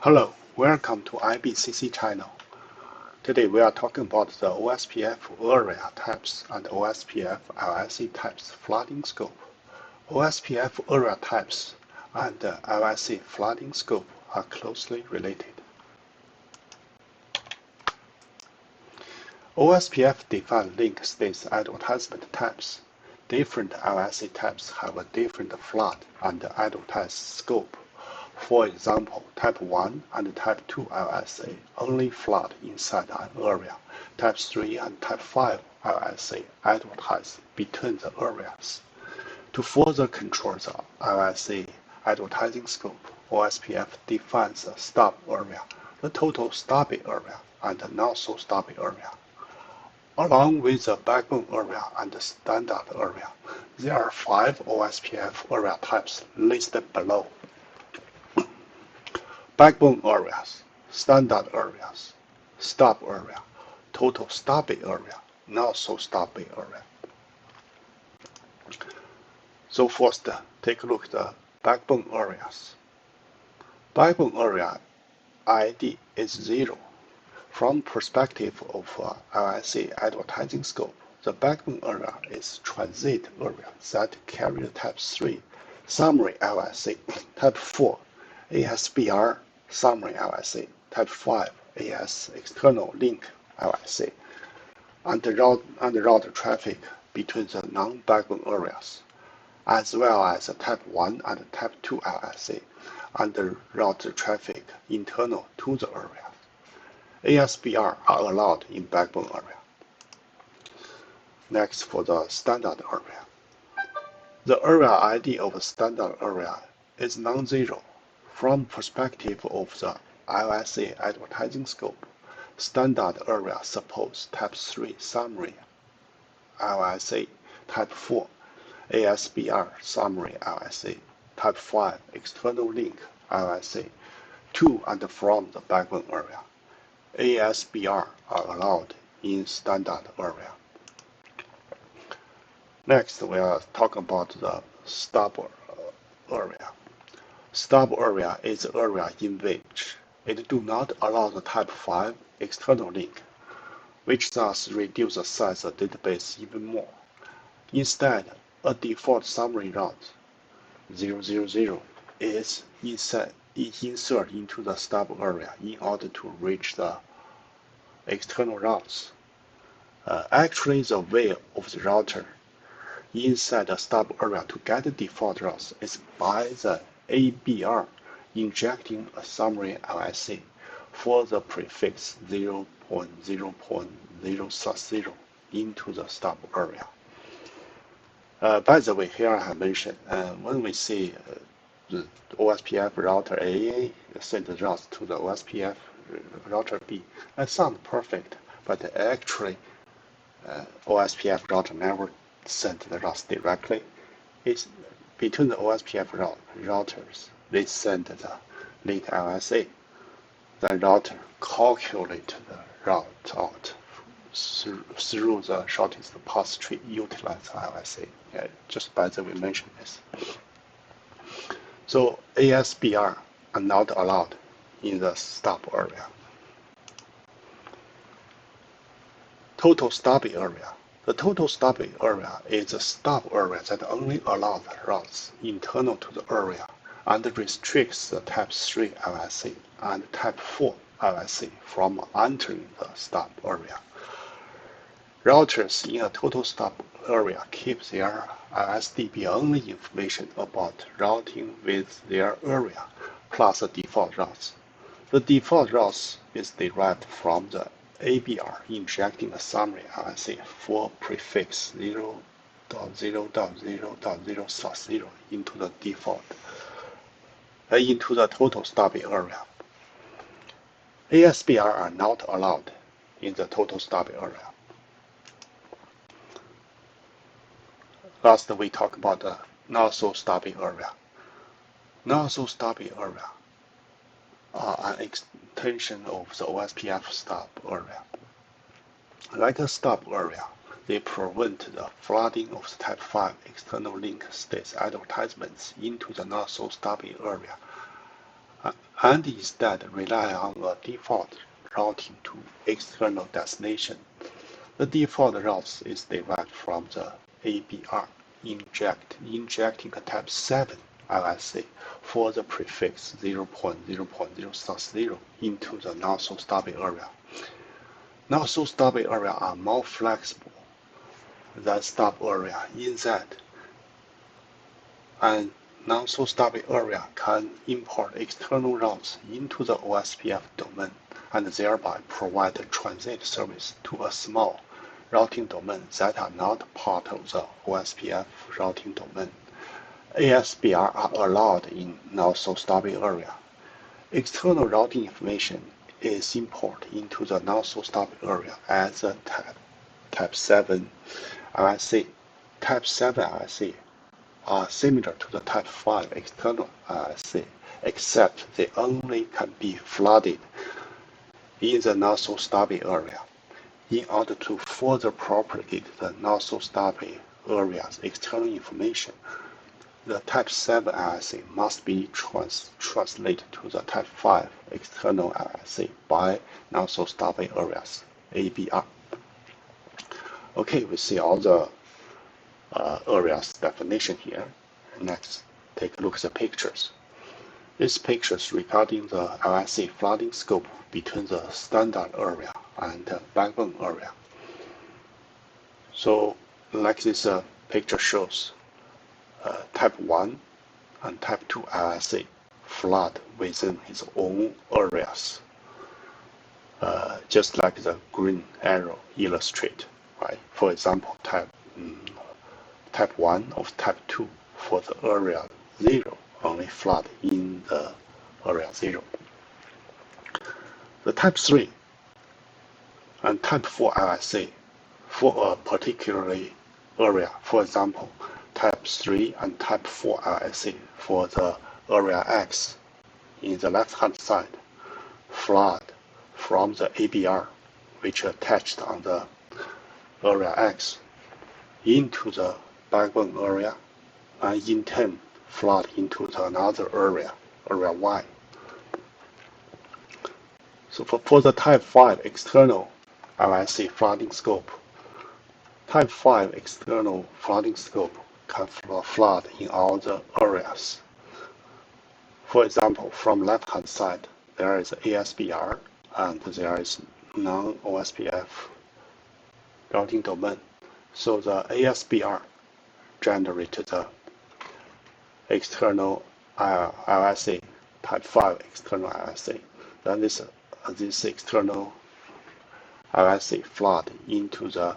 Hello, welcome to IBCC channel. Today we are talking about the OSPF area types and OSPF LSA types flooding scope. OSPF area types and LSA flooding scope are closely related. OSPF define link states advertisement types. Different LSA types have a different flood and advertise scope. For example, Type 1 and Type 2 LSA only flood inside an area. Type 3 and Type 5 LSA advertise between the areas. To further control the LSA advertising scope, OSPF defines the stop area, the total stopping area, and the not-so-stopping area. Along with the backbone area and the standard area, there are 5 OSPF area types listed below. Backbone areas, standard areas, stop area, total stopping area, not so stopping area. So first, take a look at the backbone areas. Backbone area ID is 0. From perspective of LSA advertising scope, the backbone area is transit area that carries Type 3 summary LSA, Type 4 ASBR summary LSA, Type 5 AS external link LSA, and route traffic between the non-backbone areas, as well as Type 1 and Type 2 LSA, and route traffic internal to the area. ASBR are allowed in backbone area. Next, for the standard area. The area ID of a standard area is non-zero. From perspective of the LSA advertising scope, standard area supports Type 3 summary LSA, Type 4 ASBR summary LSA, Type 5 external link LSA to and from the backbone area. ASBR are allowed in standard area. Next, we are talking about the stop area. Stop area is the area in which it do not allow the Type 5 external link, which thus reduce the size of the database even more. Instead, a default summary route 000 is inserted into the stop area in order to reach the external routes. Actually, the way of the router inside the stop area to get the default routes is by the ABR injecting a summary LSA for the prefix 0.0.0/0 into the stop area. By the way, here I have mentioned when we see the OSPF router A send the routes to the OSPF router B, that sounds perfect, but actually OSPF router never sent the routes directly. It's between the OSPF routers, they send the link LSA. The router calculates the route out through the shortest path tree, utilize LSA. Just by the way, mention this. So ASBR are not allowed in the stop area. Total stopping area. The total stopping area is a stop area that only allows routes internal to the area and restricts the Type 3 LSA and Type 4 LSA from entering the stop area. Routers in a total stop area keep their LSDB only information about routing with their area, plus the default routes. The default routes is derived from the ABR injecting a summary LSA for prefix 0.0.0.0/0 into the default, into the total stopping area. ASBR are not allowed in the total stopping area. Last, we talk about the not-so-stopping area. Not-so-stopping area are an extension of the OSPF stop area. Like a stop area, they prevent the flooding of the Type 5 external link states advertisements into the not-so-stopping area and instead rely on a default routing to external destination. The default route is derived from the ABR injecting a type 7 LSA for the prefix 0.0.0/0 into the not-so-stable area. Not-so-stable area are more flexible than stable area in that an not-so-stable area can import external routes into the OSPF domain and thereby provide transit service to a small routing domain that are not part of the OSPF routing domain. ASBR are allowed in not-so-stable area. External routing information is imported into the not-so-stable area as a type 7 LSA. Type 7 LSA are similar to the type 5 external LSA, except they only can be flooded in the not-so-stable area. In order to further propagate the not-so-stable area's external information, the type 7 LSA must be translated to the type 5 external LSA by not-so-stable areas, ABR. Okay, we see all the areas definition here. Next, take a look at the pictures. These pictures regarding the LSA flooding scope between the standard area and the backbone area. So, like this picture shows, type 1 and type 2 LSA flood within its own areas, just like the green arrow illustrate, right? For example, type 1 of type 2 for the area 0 only flood in the area 0. The type 3 and type 4 LSA for a particular area, for example, type 3 and type 4 LSA for the area X in the left-hand side flood from the ABR, which attached on the area X, into the backbone area, and in turn flood into another area, area Y. So for the type 5 external LSA flooding scope, type 5 external flooding scope can flood in all the areas. For example, from left-hand side, there is ASBR and there is non-OSPF routing domain. So the ASBR generates the external LSA, type 5 external LSA. Then this external LSA flood into the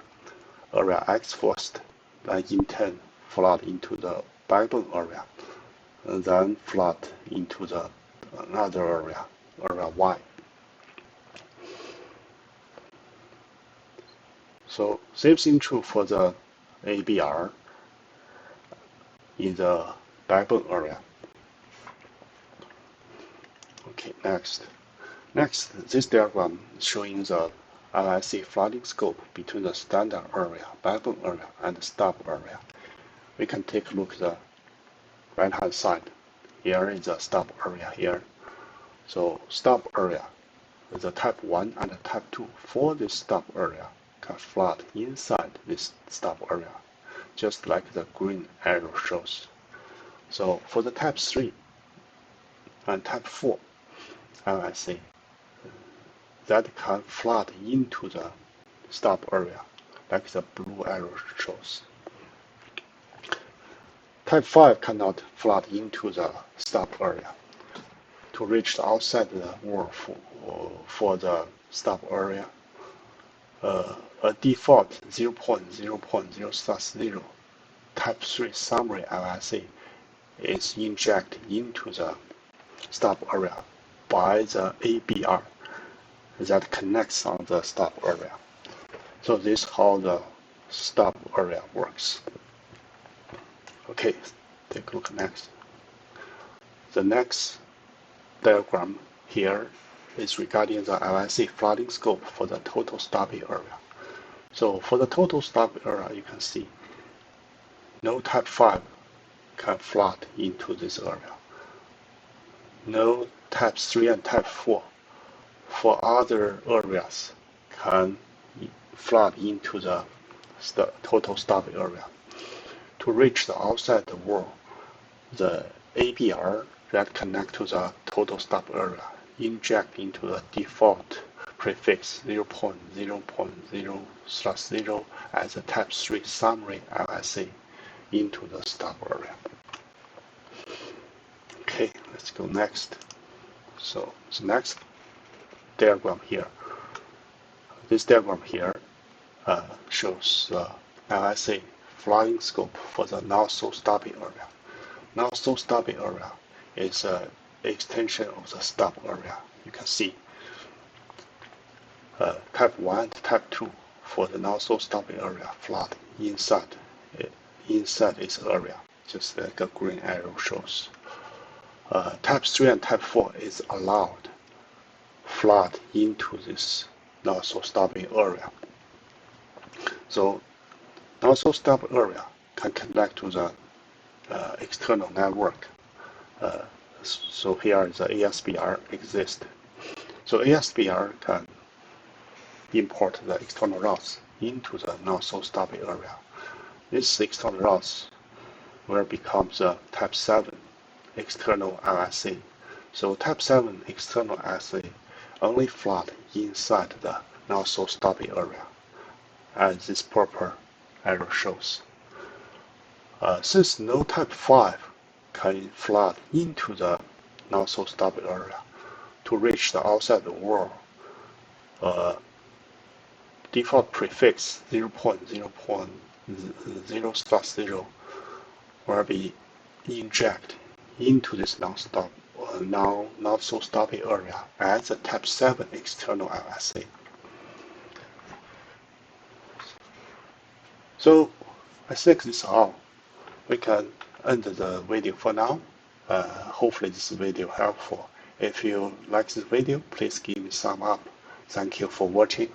area X first, then in turn flood into the backbone area, and then flood into the another area, area Y. So same thing true for the ABR in the backbone area. Okay, next, this diagram showing the LSA flooding scope between the standard area, backbone area, and the stub area. We can take a look at the right-hand side. Here is the stub area here. So stub area, the type 1 and the type 2 for this stub area can flood inside this stub area, just like the green arrow shows. So for the type 3 and type 4 LSA, that can flood into the stub area, like the blue arrow shows. Type 5 cannot flood into the stub area. To reach the outside the wall for the stub area, a default 0.0.0/0 type 3 summary LSA is injected into the stub area by the ABR that connects on the stub area. So this is how the stub area works. Okay, take a look next. The next diagram here is regarding the LSA flooding scope for the total stubby area. So for the total stubby area, you can see no type 5 can flood into this area. no type 3 and type 4 for other areas can flood into the total stop area. To reach the outside the wall, the ABR that connect to the total stop area inject into the default prefix 0.0.0/0 as a type 3 summary LSA into the stop area. Okay, let's go next. So the next diagram here. This diagram here shows the LSA flying scope for the not-so-stopping area. Not-so-stopping area is an extension of the stop area. You can see type 1 and type 2 for the not-so-stopping area flood inside its area, just like a green arrow shows. Type 3 and type 4 is allowed flood into this not-so-stopping area. So not-so-stopping area can connect to the external network. So here the ASBR exists. So ASBR can import the external routes into the not-so-stopping area. This external routes will become the type 7 external LSA. So type 7 external LSA only flood inside the not-so-stopping area, as this purple arrow shows. Since no type 5 can flood into the not-so-stopping area, to reach the outside the wall, default prefix 0.0.0/0 will be injected into this not-so-stopping area as a type 7 external LSA. So I think this is all. We can end the video for now. Hopefully this video helpful. If you like this video, please give me a thumb up. Thank you for watching.